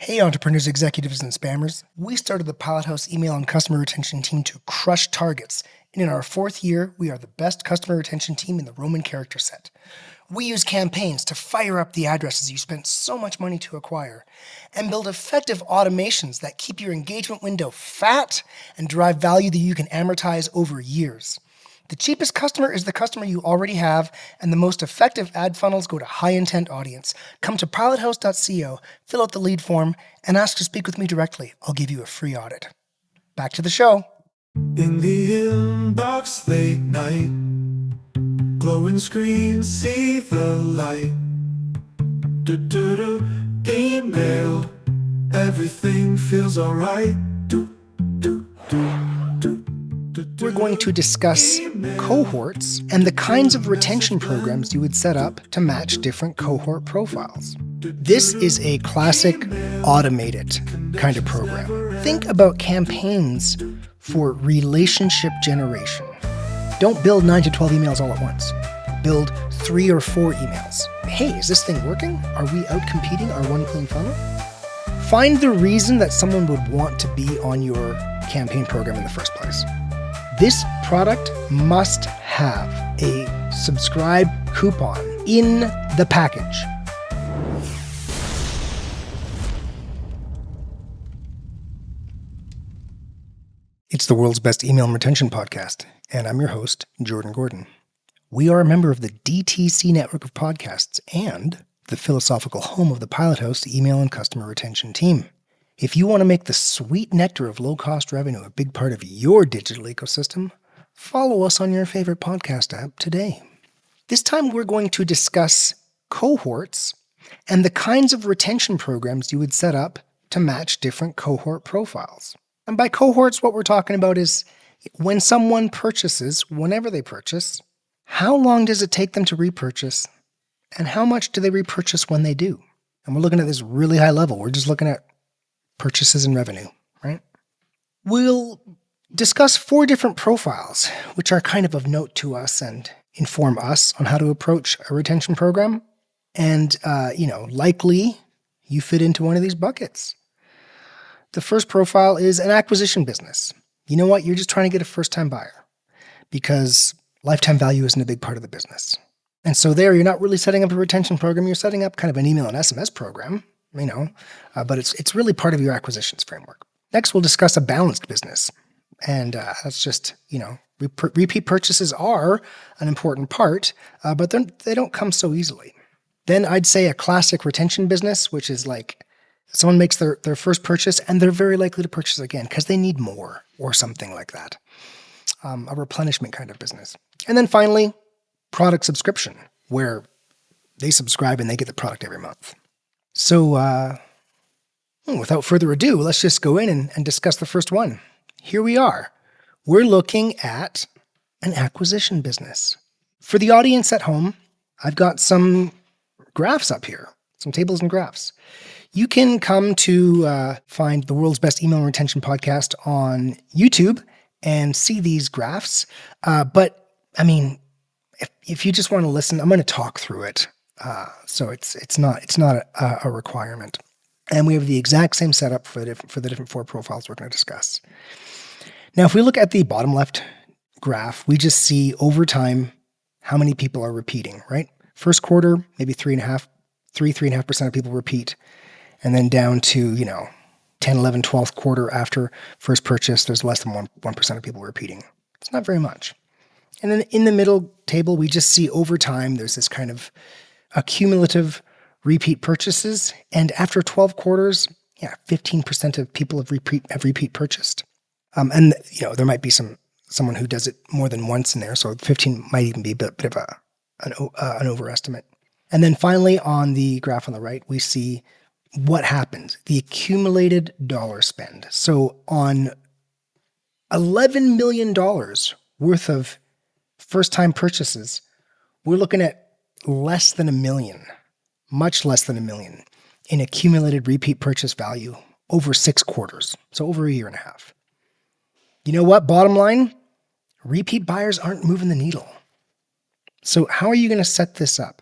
Hey entrepreneurs, executives, and spammers. We started the Pilot House email and customer retention team to crush targets. And in our 4th year, we are the best customer retention team in the Roman character set. We use campaigns to fire up the addresses you spent so much money to acquire and build effective automations that keep your engagement window fat and drive value that you can amortize over years. The cheapest customer is the customer you already have, and the most effective ad funnels go to high-intent audience. Come to pilothouse.co, fill out the lead form, and ask to speak with me directly. I'll give you a free audit. Back to the show. In the inbox late night, glowing screens see the light. Email, everything feels alright. We're going to discuss cohorts and the kinds of retention programs you would set up to match different cohort profiles. This is a classic automated kind of program. Think about campaigns for relationship generation. Don't build 9 to 12 emails all at once. Build 3 or 4 emails. Hey, is this thing working? Are we out competing our one clean funnel? Find the reason that someone would want to be on your campaign program in the first place. This product must have a subscribe coupon in the package. It's the world's best email and retention podcast, and I'm your host, Jordan Gordon. We are a member of the DTC network of podcasts and the philosophical home of the Pilot House email and customer retention team. If you want to make the sweet nectar of low-cost revenue a big part of your digital ecosystem, follow us on your favorite podcast app today. This time we're going to discuss cohorts and the kinds of retention programs you would set up to match different cohort profiles. And by cohorts, what we're talking about is when someone purchases, whenever they purchase, how long does it take them to repurchase, and how much do they repurchase when they do? And we're looking at this really high level. We're just looking at purchases and revenue, right? We'll discuss 4 different profiles, which are kind of note to us and inform us on how to approach a retention program. And, likely you fit into one of these buckets. The first profile is an acquisition business. You know what? You're just trying to get a first-time buyer because lifetime value isn't a big part of the business. And so there, you're not really setting up a retention program. You're setting up kind of an email and SMS program, but it's really part of your acquisitions framework. Next, we'll discuss a balanced business. And that's just, repeat purchases are an important part, but they don't come so easily. Then I'd say a classic retention business, which is like someone makes their first purchase and they're very likely to purchase again because they need more or something like that. A replenishment kind of business. And then finally, product subscription, where they subscribe and they get the product every month. So without further ado, let's just go in and discuss the first one. Here we are. We're looking at an acquisition business. For the audience at home, I've got some graphs up here, some tables and graphs. You can come to find the world's best email and retention podcast on YouTube and see these graphs. But if you just want to listen, I'm going to talk through it. So it's not a requirement. And we have the exact same setup for the different 4 profiles we're going to discuss. Now, if we look at the bottom left graph, we just see over time how many people are repeating, right? First quarter, maybe 3.5% of people repeat. And then down to, 10, 11, 12th quarter after first purchase, there's less than 1% of people repeating. It's not very much. And then in the middle table, we just see over time, there's this kind of accumulative repeat purchases. And after 12 quarters, 15% of people have repeat purchased. And there might be someone who does it more than once in there. So 15 might even be a bit of an overestimate. And then finally, on the graph on the right, we see what happens, the accumulated dollar spend. So on $11 million worth of first-time purchases, we're looking at less than $1 million, much less than $1 million in accumulated repeat purchase value over 6 quarters, so over a year and a half. You know what? Bottom line, repeat buyers aren't moving the needle. So how are you going to set this up?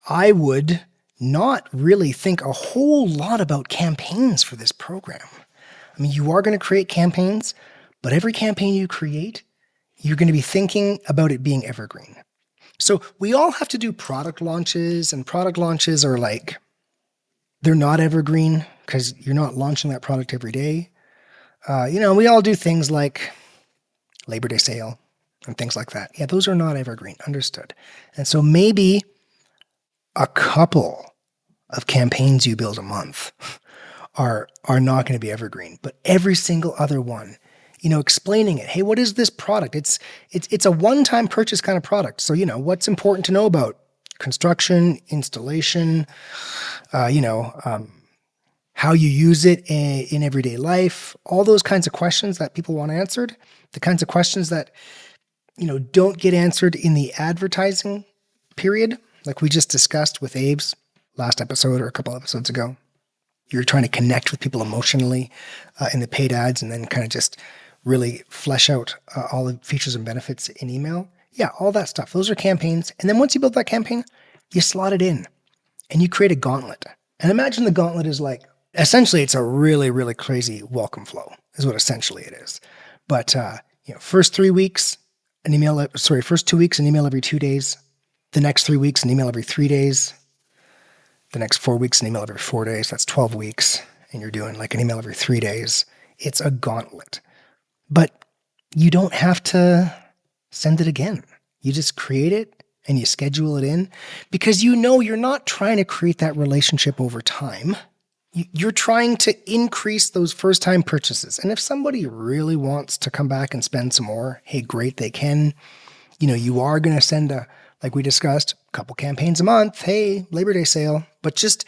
I would not really think a whole lot about campaigns for this program. I mean, you are going to create campaigns, but every campaign you create, you're going to be thinking about it being evergreen. So we all have to do product launches, and product launches are like, they're not evergreen because you're not launching that product every day. We all do things like Labor Day sale and things like that. Yeah, those are not evergreen, understood. And so maybe a couple of campaigns you build a month are not going to be evergreen, but every single other one, explaining it. Hey, what is this product? It's a one-time purchase kind of product. So, what's important to know about construction, installation, how you use it in everyday life, all those kinds of questions that people want answered, the kinds of questions that, don't get answered in the advertising period, like we just discussed with Abe's last episode or a couple episodes ago. You're trying to connect with people emotionally in the paid ads and then kind of just really flesh out all the features and benefits in email. Yeah, all that stuff. Those are campaigns. And then once you build that campaign, you slot it in and you create a gauntlet. And imagine the gauntlet is like, essentially it's a really, really crazy welcome flow is what essentially it is. But, first 3 weeks, first 2 weeks, an email every 2 days. The next 3 weeks, an email every 3 days. The next 4 weeks, an email every 4 days. That's 12 weeks. And you're doing like an email every 3 days. It's a gauntlet. But you don't have to send it again. You just create it and you schedule it in because you're not trying to create that relationship over time. You're trying to increase those first-time purchases. And if somebody really wants to come back and spend some more, hey, great, they can. You are going to send like we discussed, a couple campaigns a month. Hey, Labor Day sale. But just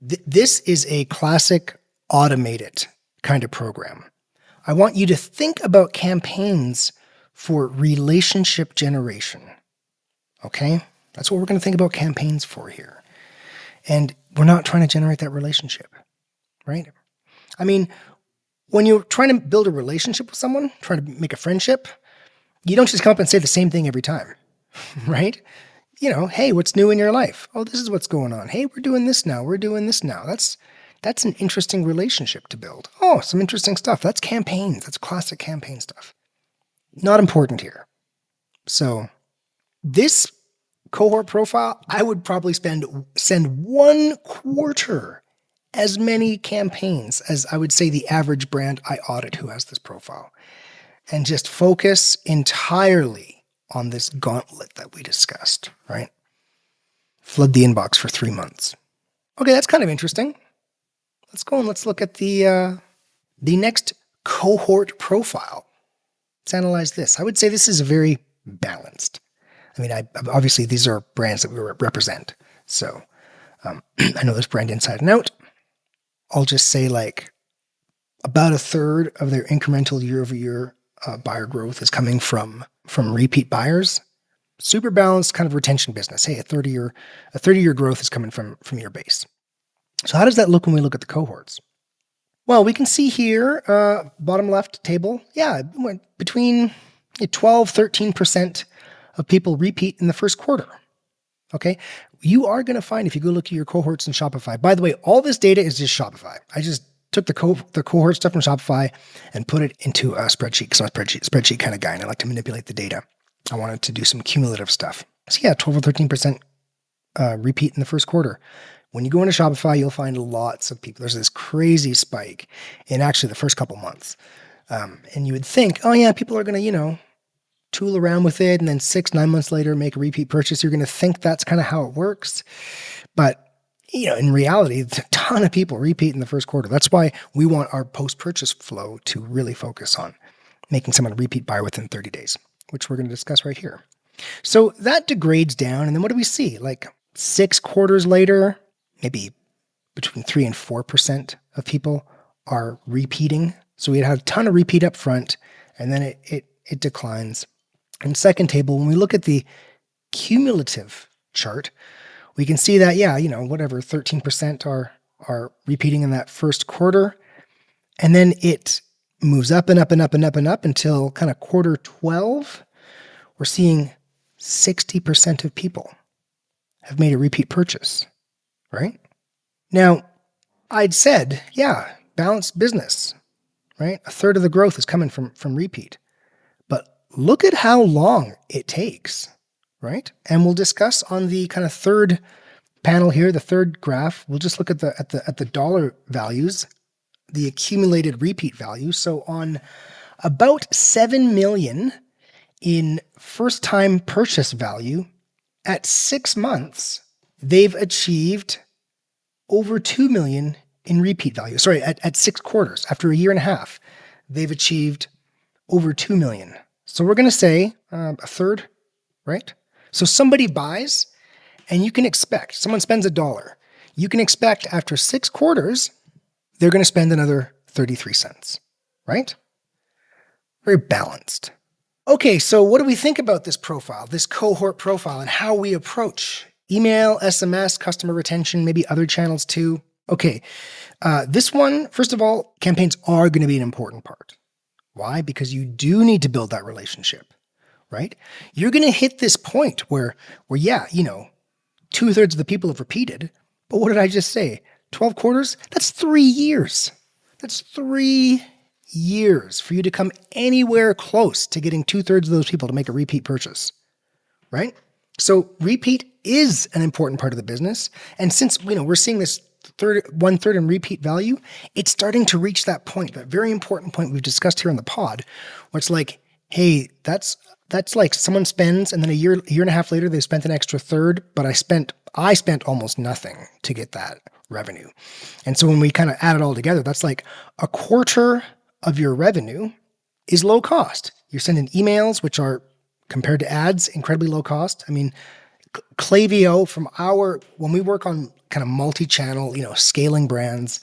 this is a classic automated kind of program. I want you to think about campaigns for relationship generation. Okay? That's what we're going to think about campaigns for here. And we're not trying to generate that relationship, right? I mean, when you're trying to build a relationship with someone, trying to make a friendship, you don't just come up and say the same thing every time, right? Hey, what's new in your life? Oh, this is what's going on. Hey, we're doing this now. We're doing this now. That's an interesting relationship to build. Oh, some interesting stuff. That's campaigns. That's classic campaign stuff. Not important here. So this cohort profile, I would probably send 1/4 as many campaigns as I would say the average brand I audit who has this profile. And just focus entirely on this gauntlet that we discussed, right? Flood the inbox for 3 months. Okay, that's kind of interesting. Let's go and let's look at the next cohort profile. Let's analyze this. I would say this is very balanced. I mean, obviously these are brands that we represent. So I know this brand inside and out. I'll just say like about a third of their incremental year-over-year buyer growth is coming from repeat buyers. Super balanced kind of retention business. Hey, a 30-year growth is coming from your base. So how does that look when we look at the cohorts? Well, we can see here, bottom left table, between 12, 13% of people repeat in the first quarter. Okay. You are going to find, if you go look at your cohorts in Shopify, by the way, all this data is just Shopify. I just took the cohort stuff from Shopify and put it into a spreadsheet because I'm a spreadsheet kind of guy and I like to manipulate the data. I wanted to do some cumulative stuff. So 12 or 13% repeat in the first quarter. When you go into Shopify, you'll find lots of people. There's this crazy spike in actually the first couple months. And you would think, people are going to, tool around with it and then 6-9 months later make a repeat purchase. You're going to think that's kind of how it works. But, in reality, a ton of people repeat in the first quarter. That's why we want our post-purchase flow to really focus on making someone a repeat buyer within 30 days, which we're going to discuss right here. So that degrades down. And then what do we see? Like 6 quarters later, maybe between 3 and 4% of people are repeating. So we had a ton of repeat up front, and then it declines. And second table, when we look at the cumulative chart, we can see that, 13% are repeating in that first quarter. And then it moves up and up and up and up and up until kind of quarter 12. We're seeing 60% of people have made a repeat purchase, right? Now, I'd said, yeah, balanced business, right? A third of the growth is coming from repeat. But look at how long it takes, right? And we'll discuss on the kind of third panel here, the third graph. We'll just look at the dollar values, the accumulated repeat value. So on about 7 million in first-time purchase value, at 6 months, they've achieved over 2 million in repeat value. Sorry, at 6 quarters, after a year and a half, they've achieved over 2 million. So we're going to say a third, right? So somebody buys, and you can expect, someone spends $1. You can expect after 6 quarters, they're going to spend another 33 cents, right? Very balanced. Okay, so what do we think about this profile, this cohort profile, and how we approach email, SMS, customer retention, maybe other channels too? Okay, this one, first of all, campaigns are going to be an important part. Why? Because you do need to build that relationship, right? You're going to hit this point where yeah, 2/3 of the people have repeated, but what did I just say? 12 quarters? That's 3 years. That's 3 years for you to come anywhere close to getting 2/3 of those people to make a repeat purchase, right? So repeat is an important part of the business. And since, we're seeing this 1/3 in repeat value, it's starting to reach that point, that very important point we've discussed here on the pod, where it's like, hey, that's like someone spends, and then a year and a half later, they spent an extra third, but I spent almost nothing to get that revenue. And so when we kind of add it all together, that's like a quarter of your revenue is low cost. You're sending emails, which are, compared to ads, incredibly low cost. I mean, Klaviyo when we work on kind of multi-channel, scaling brands,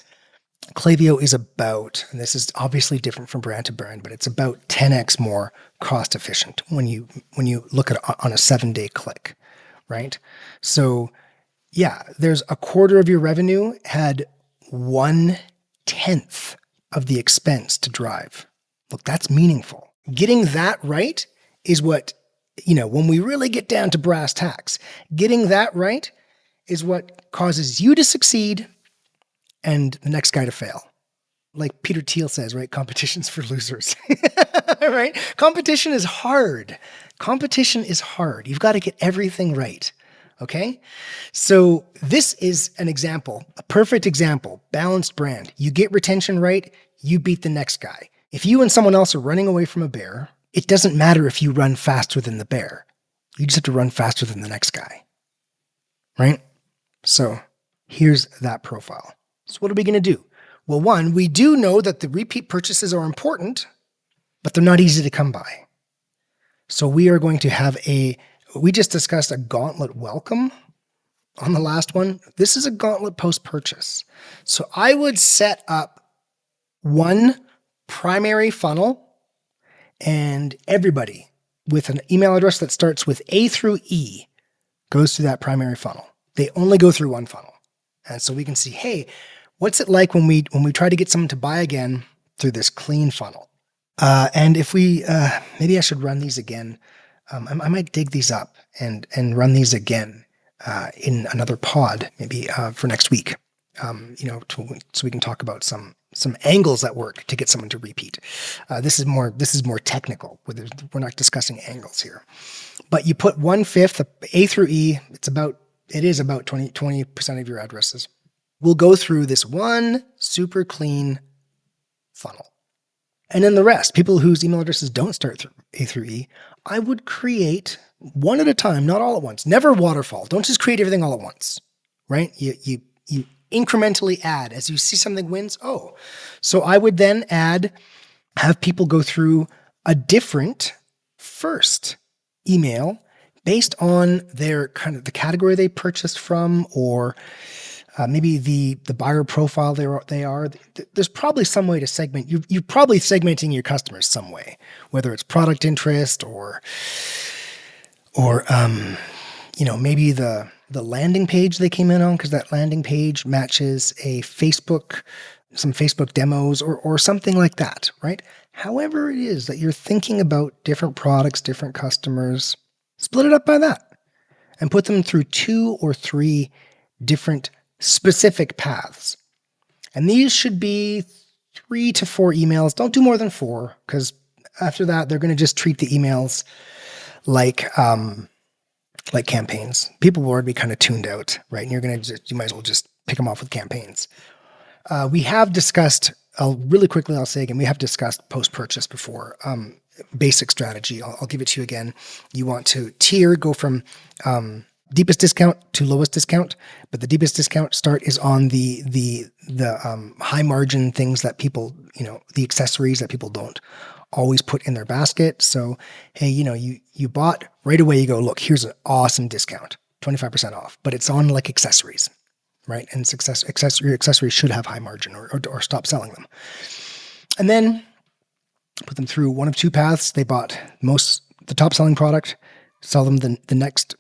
Klaviyo is about, and this is obviously different from brand to brand, but it's about 10x more cost efficient when you look at it on a 7-day click, right? So yeah, there's a quarter of your revenue had 1/10 of the expense to drive. Look, that's meaningful. Getting that right is what, when we really get down to brass tacks, getting that right is what causes you to succeed and the next guy to fail. Like Peter Thiel says, right? Competition's for losers, right? Competition is hard. Competition is hard. You've got to get everything right. Okay. So this is an example, a perfect example, balanced brand. You get retention right, you beat the next guy. If you and someone else are running away from a bear, it doesn't matter if you run faster than the bear. You just have to run faster than the next guy, right? So here's that profile. So what are we going to do? Well, one, we do know that the repeat purchases are important, but they're not easy to come by. So we are going to have we just discussed a gauntlet welcome on the last one. This is a gauntlet post-purchase. So I would set up one primary funnel, and everybody with an email address that starts with A through E goes through that primary funnel. They only go through one funnel. And so we can see, hey, what's it like when we try to get someone to buy again through this clean funnel? And if we, maybe I should run these again. I might dig these up and run these again in another pod, maybe for next week. So we can talk about some angles that work to get someone to repeat. This is more technical. We're not discussing angles here. But you put 1/5 A through E. It is about 20% of your addresses. We'll go through this one super clean funnel. And then the rest, people whose email addresses don't start through A through E, I would create one at a time, not all at once. Never waterfall. Don't just create everything all at once, right? You incrementally add as you see something wins. Oh, so I would then have people go through a different first email based on their kind of the category they purchased from, or maybe the buyer profile they are. There's probably some way to segment. You're probably segmenting your customers some way, whether it's product interest or maybe the landing page they came in on, because that landing page matches some Facebook demos or something like that, right? However it is that you're thinking about different products, different customers, split it up by that and put them through 2 or 3 different specific paths. And these should be 3 to 4 emails. Don't do more than 4, because after that, they're going to just treat the emails like campaigns. People will already be kind of tuned out, right? And you might as well just pick them off with campaigns. We have discussed, really quickly, I'll say again, we have discussed post-purchase before. Basic strategy. I'll give it to you again. You want to tier, go from deepest discount to lowest discount, but the deepest discount start is on the high margin things that people, the accessories that people don't always put in their basket. So, hey, you bought right away, you go, look, here's an awesome discount, 25% off, but it's on like accessories, right? And accessories should have high margin or stop selling them. And then put them through one of two paths. They bought the top selling product, sell them the next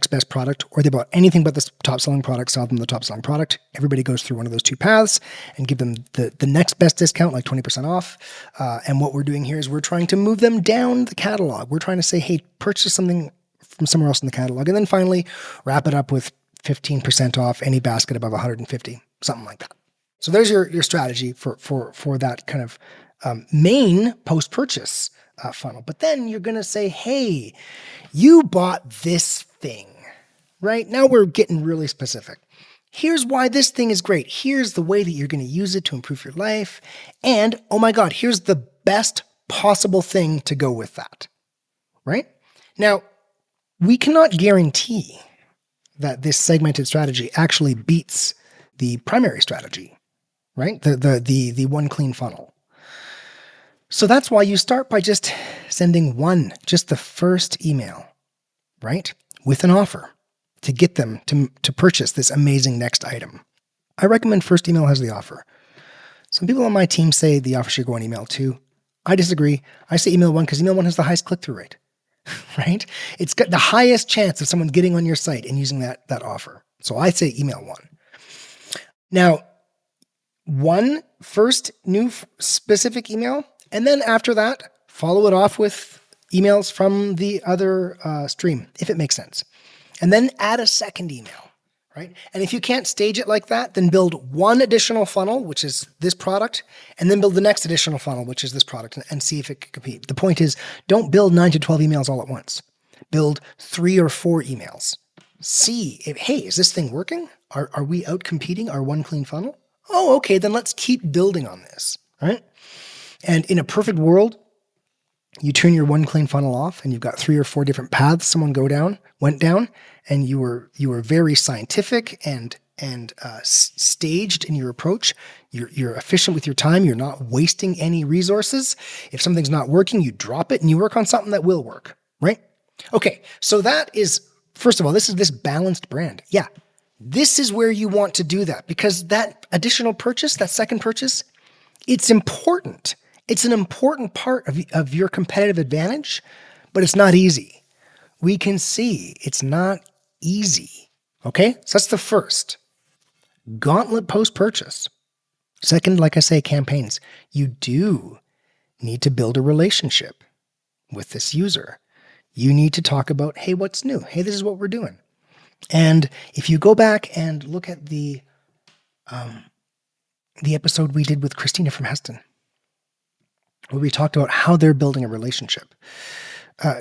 best product, or they bought anything but the top selling product, sell them the top selling product. Everybody goes through one of those two paths and give them the next best discount, like 20% off. And what we're doing here is we're trying to move them down the catalog. We're trying to say, hey, purchase something from somewhere else in the catalog. And then finally wrap it up with 15% off any basket above 150, something like that. So there's your strategy for that kind of main post-purchase funnel. But then you're going to say, hey, you bought this thing, right? Now we're getting really specific. Here's why this thing is great. Here's the way that you're going to use it to improve your life. And oh my God, here's the best possible thing to go with that, right? Now, we cannot guarantee that this segmented strategy actually beats the primary strategy, right? The one clean funnel. So that's why you start by just sending just the first email, right? With an offer to get them to purchase this amazing next item. I recommend first email has the offer. Some people on my team say the offer should go on email 2. I disagree. I say email 1 because email 1 has the highest click-through rate, right? It's got the highest chance of someone getting on your site and using that offer. So I say email 1. Now, 1 first new specific email, and then after that, follow it off with emails from the other stream, if it makes sense. And then add a second email, right? And if you can't stage it like that, then build one additional funnel, which is this product, and then build the next additional funnel, which is this product, and see if it can compete. The point is, don't build 9 to 12 emails all at once. Build 3 or 4 emails. See if, hey, is this thing working? Are we out competing our one clean funnel? Oh, okay, then let's keep building on this, right? And in a perfect world, you turn your one clean funnel off and you've got 3 or 4 different paths someone went down, and you were very scientific and staged in your approach. You're efficient with your time. You're not wasting any resources. If something's not working, you drop it and you work on something that will work, right? Okay, so that is, first of all, this is this balanced brand. Yeah, this is where you want to do that, because that additional purchase, that second purchase, it's important. It's an important part of your competitive advantage, but it's not easy. We can see it's not easy. Okay? So that's the first. Gauntlet post-purchase. Second, like I say, campaigns. You do need to build a relationship with this user. You need to talk about, hey, what's new? Hey, this is what we're doing. And if you go back and look at the episode we did with Christina from Heston, where we talked about how they're building a relationship.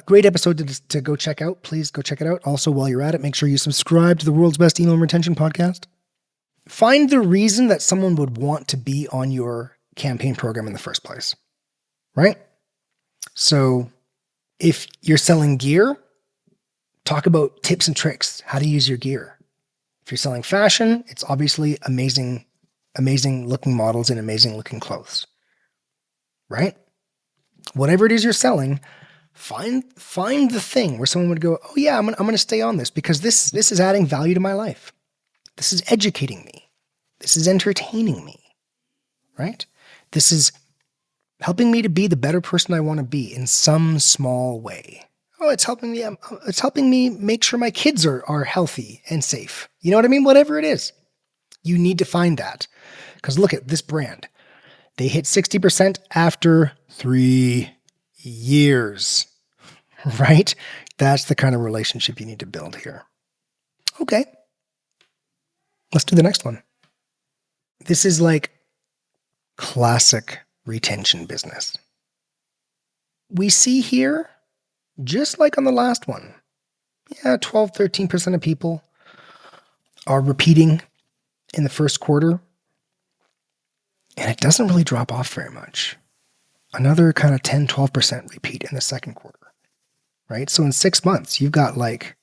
Great episode to go check out. Please go check it out. Also, while you're at it, make sure you subscribe to the World's Best Email Retention Podcast. Find the reason that someone would want to be on your campaign program in the first place, right? So if you're selling gear, talk about tips and tricks, how to use your gear. If you're selling fashion, it's obviously amazing looking models and amazing looking clothes. Right? Whatever it is you're selling, find the thing where someone would go, oh yeah, I'm going to stay on this because this is adding value to my life. This is educating me. This is entertaining me. Right? This is helping me to be the better person I want to be in some small way. Oh, it's helping me make sure my kids are healthy and safe. You know what I mean? Whatever it is. You need to find that. Because look at this brand. They hit 60% after 3 years, right? That's the kind of relationship you need to build here. Okay. Let's do the next one. This is like classic retention business. We see here, just like on the last one, 12, 13% of people are repeating in the first quarter, and it doesn't really drop off very much. Another kind of 10, 12% repeat in the second quarter, right? So in 6 months, you've got like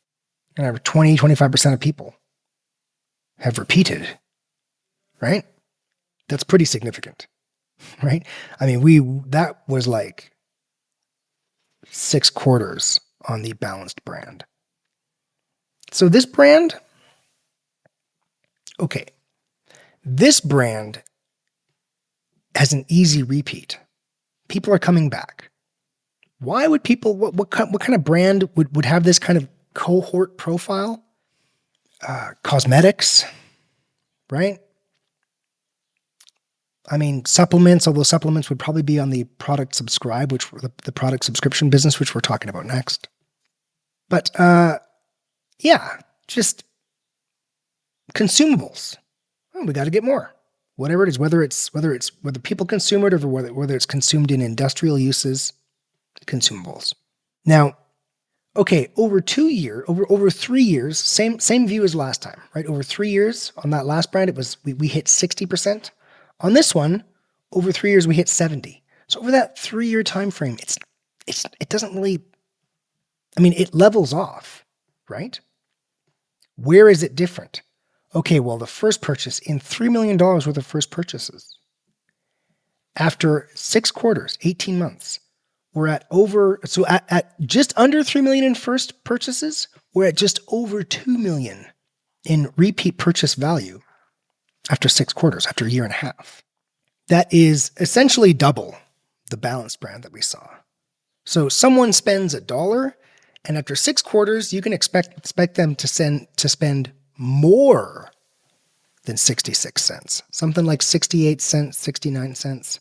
20, 25% of people have repeated, right? That's pretty significant, right? I mean, that was like 6 quarters on the Balanced brand. So this brand, okay, this brand has an easy repeat. People are coming back. Why would people, what kind of brand would have this kind of cohort profile? Cosmetics, right? I mean, supplements, although supplements would probably be on the product subscribe, which the product subscription business, which we're talking about next. But just consumables. Oh, we got to get more. Whatever it is, whether people consume it or whether it's consumed in industrial uses, consumables. Now, okay, over 3 years, same view as last time, right? Over 3 years on that last brand, it was we hit 60%. On this one, over 3 years, we hit 70. So over that 3-year time frame, it doesn't really, I mean, it levels off, right? Where is it different? Okay, well, the first purchase in $3 million worth of first purchases. After 6 quarters, 18 months, we're at just under $3 million in first purchases. We're at just over $2 million in repeat purchase value after 6 quarters, after a year and a half. That is essentially double the Balanced brand that we saw. So someone spends $1, and after 6 quarters, you can expect them to spend more than 66 cents, something like 68 cents, 69 cents.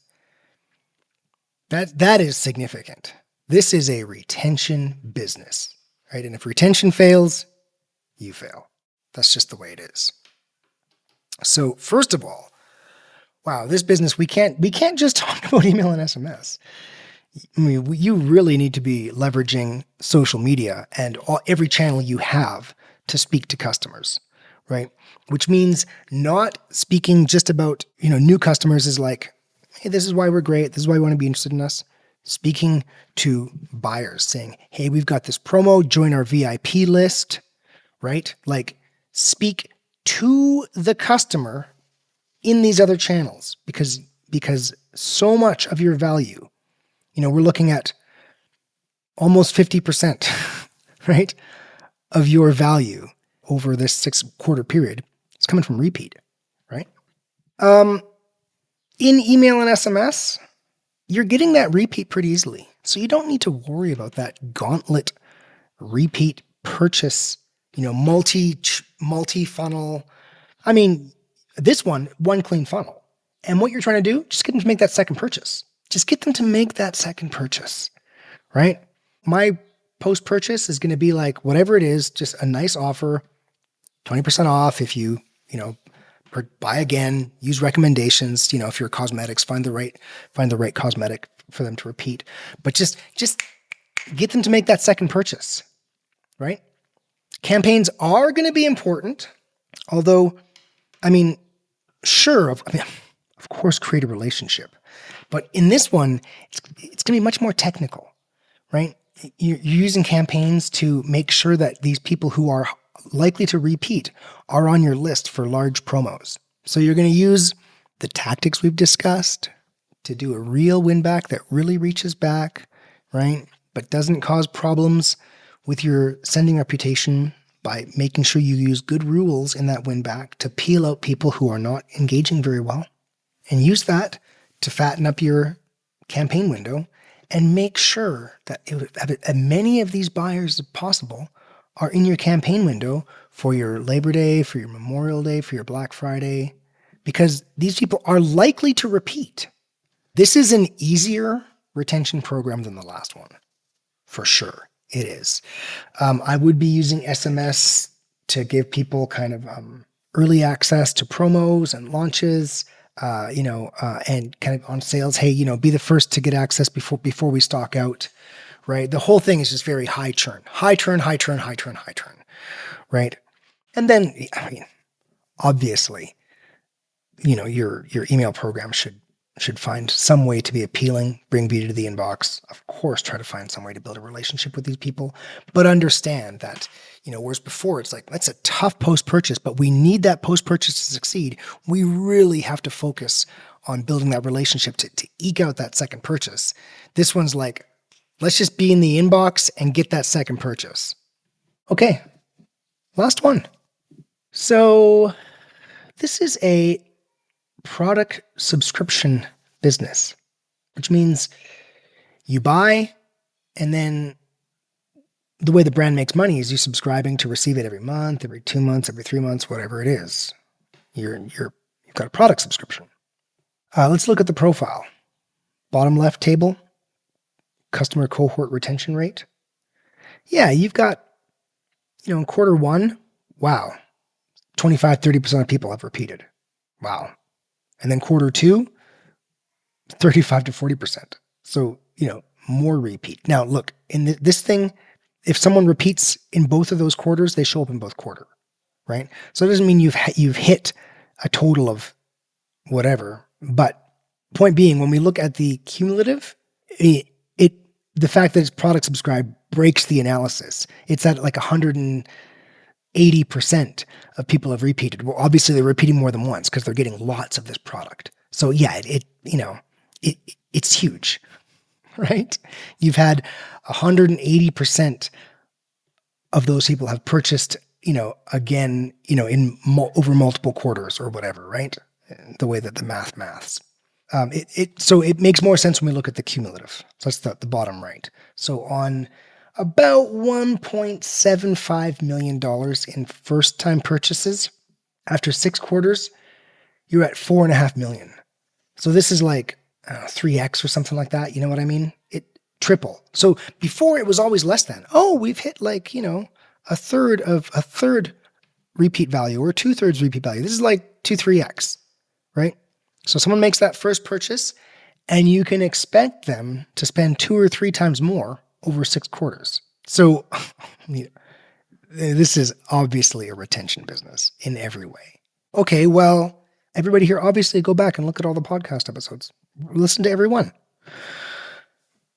That is significant. This is a retention business, right? And if retention fails, you fail. That's just the way it is. So first of all, wow, this business, we can't just talk about email and SMS. I mean, you really need to be leveraging social media and every channel you have to speak to customers, right? Which means not speaking just about, new customers is like, hey, this is why we're great. This is why you want to be interested in us. Speaking to buyers saying, hey, we've got this promo, join our VIP list, right? Like speak to the customer in these other channels because so much of your value, we're looking at almost 50%, right, of your value over this 6-quarter period. It's coming from repeat, right? In email and SMS, you're getting that repeat pretty easily. So you don't need to worry about that gauntlet repeat purchase, multi-funnel. I mean, this one clean funnel. And what you're trying to do, just get them to make that second purchase. Just get them to make that second purchase, right? My post-purchase is going to be like whatever it is, just a nice offer, 20% off if you, buy again, use recommendations, if you're cosmetics, find the right cosmetic for them to repeat. But just get them to make that second purchase, right? Campaigns are going to be important, although, of course, create a relationship. But in this one, it's going to be much more technical, right? You're using campaigns to make sure that these people who are likely to repeat are on your list for large promos. So you're going to use the tactics we've discussed to do a real win back that really reaches back, right? But doesn't cause problems with your sending reputation by making sure you use good rules in that win back to peel out people who are not engaging very well, and use that to fatten up your campaign window and make sure that as many of these buyers as possible are in your campaign window for your Labor Day, for your Memorial Day, for your Black Friday, because these people are likely to repeat. This is an easier retention program than the last one, for sure. It is. I would be using SMS to give people kind of early access to promos and launches, and kind of on sales. Hey, be the first to get access before we stock out, right? The whole thing is just very high churn, right? And then, obviously, your email program should find some way to be appealing, bring beauty to the inbox. Of course, try to find some way to build a relationship with these people, but understand that, whereas before it's like, that's a tough post-purchase, but we need that post-purchase to succeed. We really have to focus on building that relationship to eke out that second purchase. This one's like, let's just be in the inbox and get that second purchase. Okay, last one. So this is a product subscription business, which means you buy, and then the way the brand makes money is you subscribing to receive it every month, every 2 months, every 3 months, whatever it is. You've got a product subscription. Let's look at the profile. Bottom left table, customer cohort retention rate. Yeah, you've got, in quarter one, wow, 25-30% of people have repeated. Wow. And then quarter two, 35-40%. So, more repeat. Now, look, in this thing, if someone repeats in both of those quarters, they show up in both quarter, right? So it doesn't mean you've hit a total of whatever. But point being, when we look at the cumulative, the fact that it's product subscribed breaks the analysis. It's at like 180% of people have repeated. Well, obviously they're repeating more than once because they're getting lots of this product. So yeah, it's huge, right? You've had 180% of those people have purchased, again, over multiple quarters or whatever, right? The way that the maths. So it makes more sense when we look at the cumulative. So that's the bottom right. So on about $1.75 million in first-time purchases, after 6 quarters, you're at $4.5 million. So this is like 3x or something like that. You know what I mean? It triple. So before it was always less than. Oh, we've hit like, a third repeat value or 2/3 repeat value. This is like 2-3x, right? So someone makes that first purchase, and you can expect them to spend 2 or 3 times more over 6 quarters. So this is obviously a retention business in every way. Okay, well, everybody here, obviously go back and look at all the podcast episodes. Listen to every one.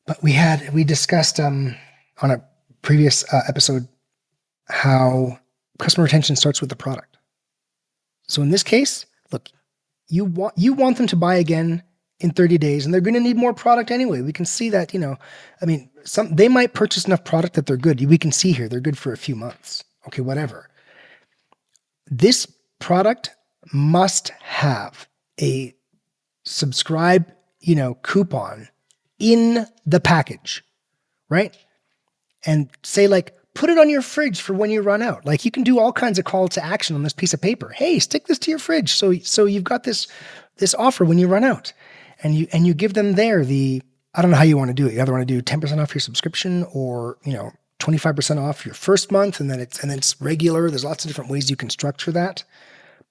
But we discussed on a previous episode how customer retention starts with the product. So in this case, look, you want them to buy again in 30 days, and they're going to need more product anyway. We can see that, they might purchase enough product that they're good. We can see here, they're good for a few months. Okay, whatever. This product must have a subscribe, coupon in the package, right? And say like, put it on your fridge for when you run out. Like you can do all kinds of call to action on this piece of paper. Hey, stick this to your fridge. So you've got this offer when you run out, and you give them there I don't know how you want to do it. You either want to do 10% off your subscription or, 25% off your first month. And then it's regular. There's lots of different ways you can structure that.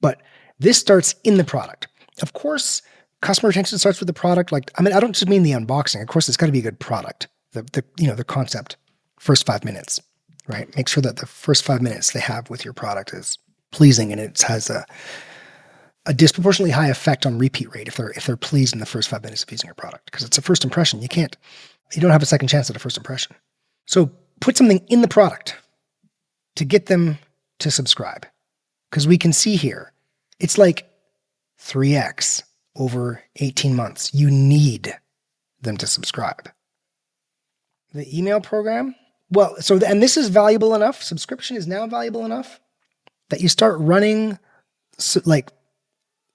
But this starts in the product. Of course, customer retention starts with the product. I don't just mean the unboxing. Of course, it's got to be a good product. The concept, first 5 minutes, right? Make sure that the first 5 minutes they have with your product is pleasing, and it has a disproportionately high effect on repeat rate if they're pleased in the first 5 minutes of using your product, because it's a first impression. You don't have a second chance at a first impression. So put something in the product to get them to subscribe, because we can see here, it's like 3x over 18 months. You need them to subscribe. The email program, well, and this is valuable enough. Subscription is now valuable enough that you start running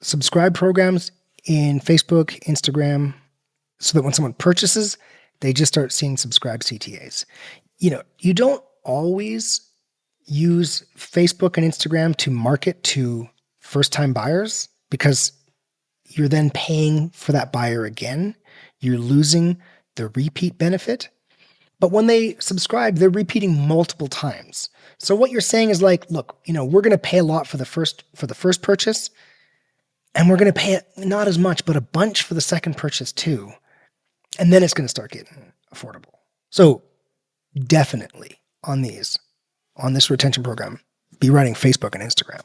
subscribe programs in Facebook, Instagram, so that when someone purchases, they just start seeing subscribe CTAs. You don't always use Facebook and Instagram to market to first-time buyers, because you're then paying for that buyer again. You're losing the repeat benefit. But when they subscribe, they're repeating multiple times. So what you're saying is like, look, we're going to pay a lot for the first purchase, and we're going to pay it not as much, but a bunch for the second purchase too. And then it's going to start getting affordable. So definitely on this retention program, be running Facebook and Instagram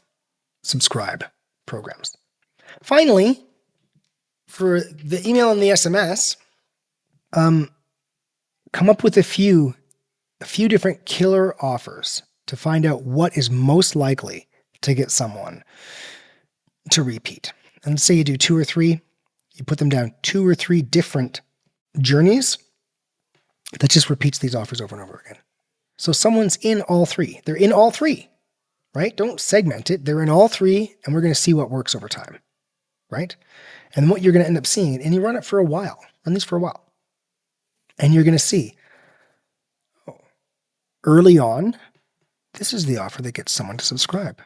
subscribe programs. Finally, for the email and the SMS, come up with a few different killer offers to find out what is most likely to get someone to repeat. And say you do 2 or 3, you put them down 2 or 3 different journeys that just repeats these offers over and over again. So someone's in all 3. They're in all 3, right? Don't segment it. They're in all 3, and we're going to see what works over time, right? And what you're going to end up seeing, and you run it for a while, run these for a while, and you're going to see, early on, this is the offer that gets someone to subscribe.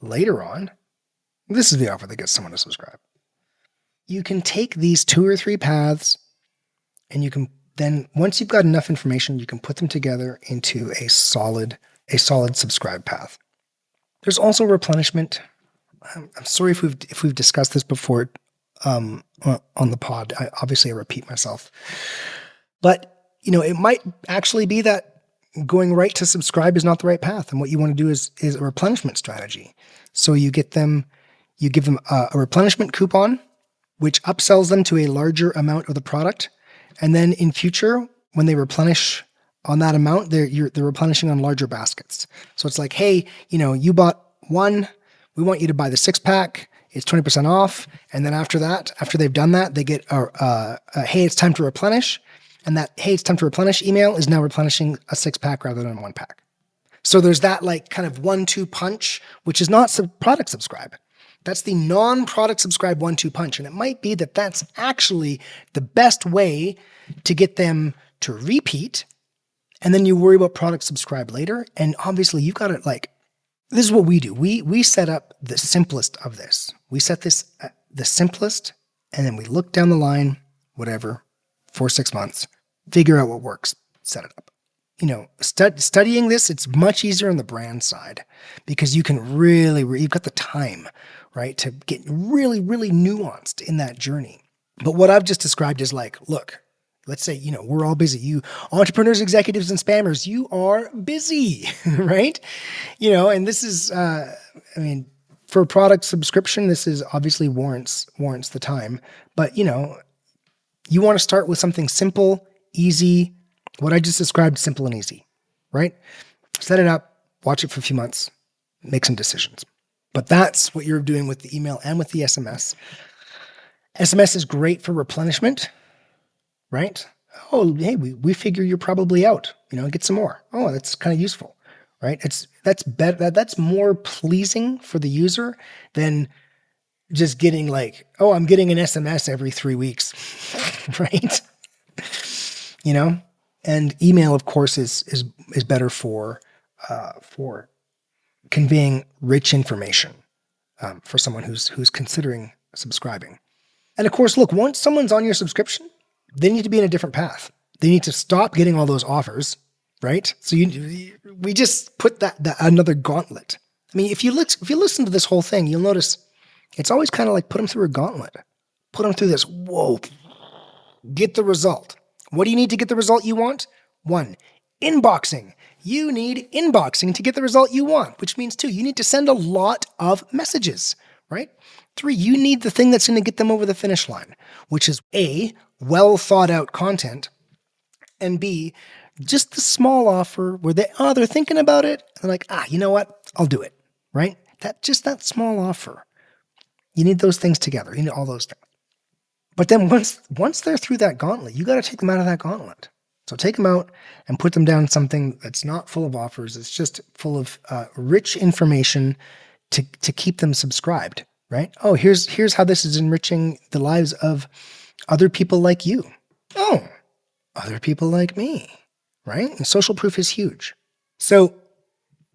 Later on, this is the offer that gets someone to subscribe. You can take these 2 or 3 paths, and you can then, once you've got enough information, you can put them together into a solid subscribe path. There's also replenishment. I'm sorry if we've discussed this before on the pod. I repeat myself, but it might actually be that going right to subscribe is not the right path, and what you want to do is a replenishment strategy. So you give them a replenishment coupon, which upsells them to a larger amount of the product. And then in future, when they replenish on that amount, they're replenishing on larger baskets. So it's like, hey, you bought 1, we want you to buy the 6-pack. It's 20% off. And then after they've done that, they get hey, it's time to replenish. And that, hey, it's time to replenish email is now replenishing a 6-pack rather than a 1-pack. So there's that like kind of 1-2 punch, which is not product subscribe. That's the non-product subscribe 1-2 punch. And it might be that that's actually the best way to get them to repeat. And then you worry about product subscribe later. And obviously you've got it like, this is what we do. We set up the simplest of this. We set this the simplest, and then we look down the line, whatever, 4-6 months, figure out what works, set it up. Studying this, it's much easier on the brand side because you can you've got the time, right, to get really, really nuanced in that journey. But what I've just described is like, look, let's say, we're all busy. You entrepreneurs, executives, and spammers, you are busy, right? And this is, for product subscription, this is obviously warrants the time. But, you want to start with something simple, easy, what I just described, simple and easy, right? Set it up, watch it for a few months, make some decisions. But that's what you're doing with the email and with the SMS. SMS is great for replenishment, right? Oh, hey, we figure you're probably out, get some more. Oh, that's kind of useful, right? That's better. That's more pleasing for the user than just getting like, oh, I'm getting an SMS every 3 weeks, right? And email, of course, is better for conveying rich information for someone who's considering subscribing. And of course, look, once someone's on your subscription, they need to be in a different path. They need to stop getting all those offers, right? So we just put that another gauntlet. If you listen to this whole thing, you'll notice it's always kind of like put them through a gauntlet. Put them through this. Whoa, get the result. What do you need to get the result you want? 1, inboxing. You need inboxing to get the result you want, which means 2, you need to send a lot of messages, right? 3, you need the thing that's going to get them over the finish line, which is A, well thought out content, and B, just the small offer where they're thinking about it, and they're like, you know what? I'll do it, right? That small offer. You need those things together. You need all those things. But then once they're through that gauntlet, you got to take them out of that gauntlet. So take them out and put them down something that's not full of offers. It's just full of rich information to keep them subscribed, right? Oh, here's how this is enriching the lives of other people like you. Oh, other people like me, right? And social proof is huge. So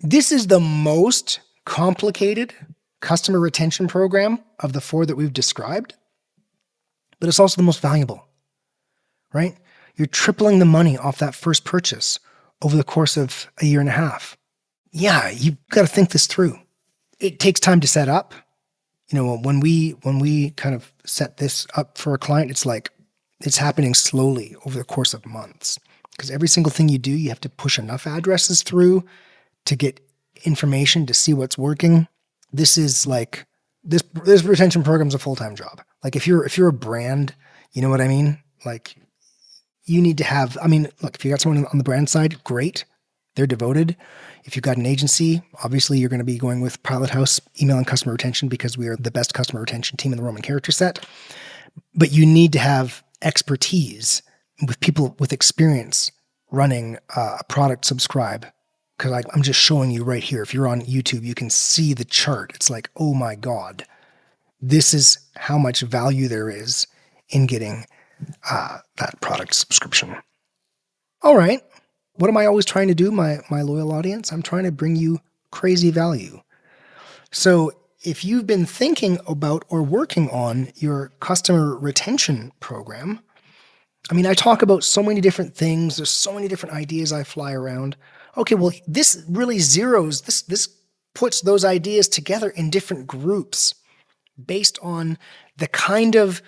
this is the most complicated customer retention program of the 4 that we've described, but it's also the most valuable, right? You're tripling the money off that first purchase over the course of a year and a half. Yeah, you've got to think this through. It takes time to set up. When we kind of set this up for a client, it's like it's happening slowly over the course of months. Because every single thing you do, you have to push enough addresses through to get information to see what's working. This is like this retention program is a full-time job. Like if you're a brand, you know what I mean? Like you need to have, look, if you got someone on the brand side, great. They're devoted. If you've got an agency, obviously you're going to be going with Pilot House email and customer retention because we are the best customer retention team in the Roman character set. But you need to have expertise with people with experience running a product subscribe. Because I'm just showing you right here. If you're on YouTube, you can see the chart. It's like, oh my God, this is how much value there is in getting that product subscription. All right. What am I always trying to do, my loyal audience? I'm trying to bring you crazy value. So if you've been thinking about or working on your customer retention program, I talk about so many different things. There's so many different ideas I fly around. Okay, well, this really this puts those ideas together in different groups based on the kind of,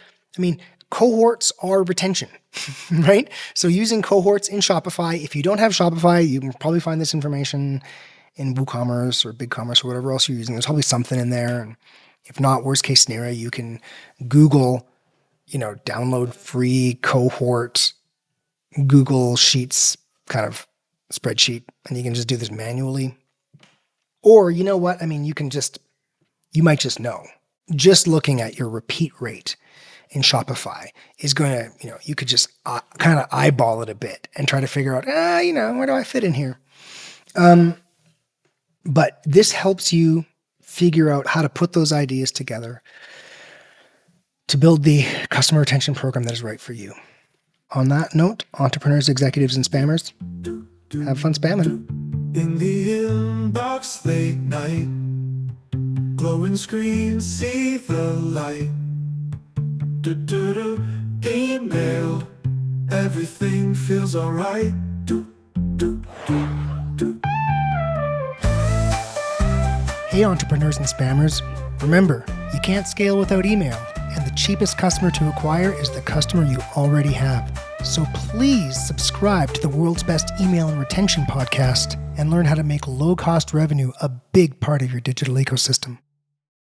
cohorts are retention, right? So using cohorts in Shopify, if you don't have Shopify, you can probably find this information in WooCommerce or BigCommerce or whatever else you're using. There's probably something in there. And if not, worst case scenario, you can Google, download free cohort Google Sheets kind of spreadsheet, and you can just do this manually. Or you know what? You might just know. Just looking at your repeat rate in Shopify is going to, you could just kind of eyeball it a bit and try to figure out, where do I fit in here? But this helps you figure out how to put those ideas together to build the customer retention program that is right for you. On that note, entrepreneurs, executives, and spammers, have fun spamming. In the inbox late night, glowing screens see the light. Email, everything feels alright. Hey entrepreneurs and spammers, remember, you can't scale without email, and the cheapest customer to acquire is the customer you already have. So please subscribe to the world's best email and retention podcast and learn how to make low-cost revenue a big part of your digital ecosystem.